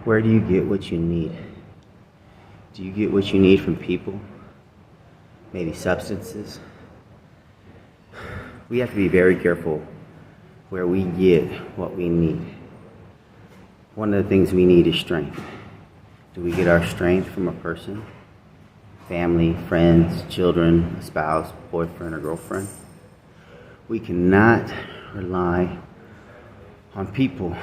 Where do you get what you need? Do you get what you need from people? Maybe substances? We have to be very careful where we get what we need. One of the things we need is strength. Do we get our strength from a person? Family, friends, children, a spouse, boyfriend, or girlfriend? We cannot rely on people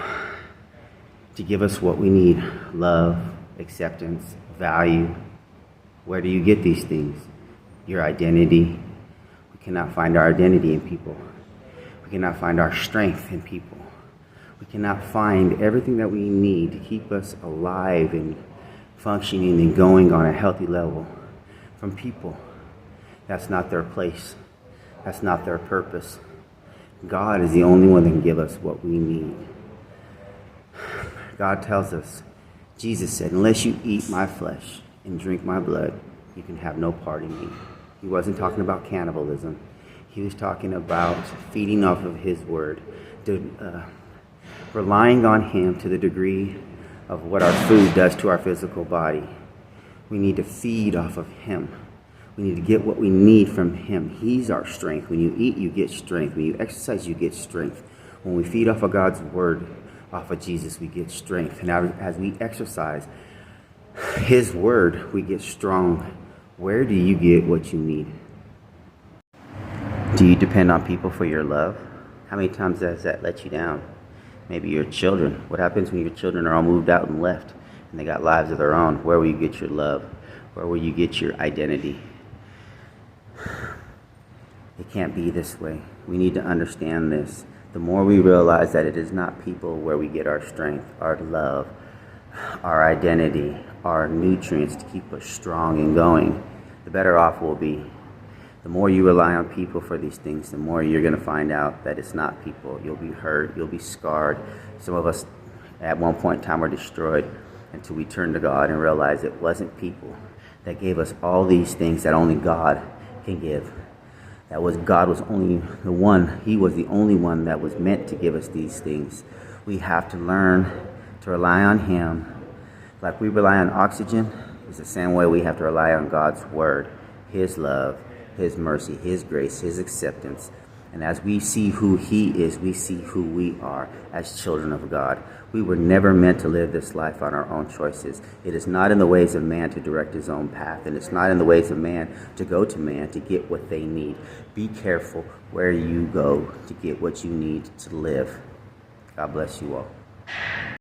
to give us what we need: love, acceptance, value. Where do you get these things? Your identity. We cannot find our identity in people. We cannot find our strength in people. We cannot find everything that we need to keep us alive and functioning and going on a healthy level from people. That's not their place. That's not their purpose. God is the only one that can give us what we need. God tells us, Jesus said, unless you eat my flesh and drink my blood, you can have no part in me. He wasn't talking about cannibalism. He was talking about feeding off of his word, relying on him to the degree of what our food does to our physical body. We need to feed off of him. We need to get what we need from him. He's our strength. When you eat, you get strength. When you exercise, you get strength. When we feed off of God's word, off of Jesus, we get strength. And as we exercise his word, we get strong. Where do you get what you need? Do you depend on people for your love? How many times has that let you down? Maybe your children. What happens when your children are all moved out and left and they got lives of their own? Where will you get your love? Where will you get your identity? It can't be this way. We need to understand this. The more we realize that it is not people where we get our strength, our love, our identity, our nutrients to keep us strong and going, the better off we'll be. The more you rely on people for these things, the more you're going to find out that it's not people. You'll be hurt. You'll be scarred. Some of us at one point in time were destroyed until we turned to God and realized it wasn't people that gave us all these things that only God can give. God was only the one. He was the only one that was meant to give us these things. We have to learn to rely on him. Like we rely on oxygen, it's the same way we have to rely on God's word, his love, his mercy, his grace, his acceptance. And as we see who he is, we see who we are as children of God. We were never meant to live this life on our own choices. It is not in the ways of man to direct his own path, and it's not in the ways of man to go to man to get what they need. Be careful where you go to get what you need to live. God bless you all.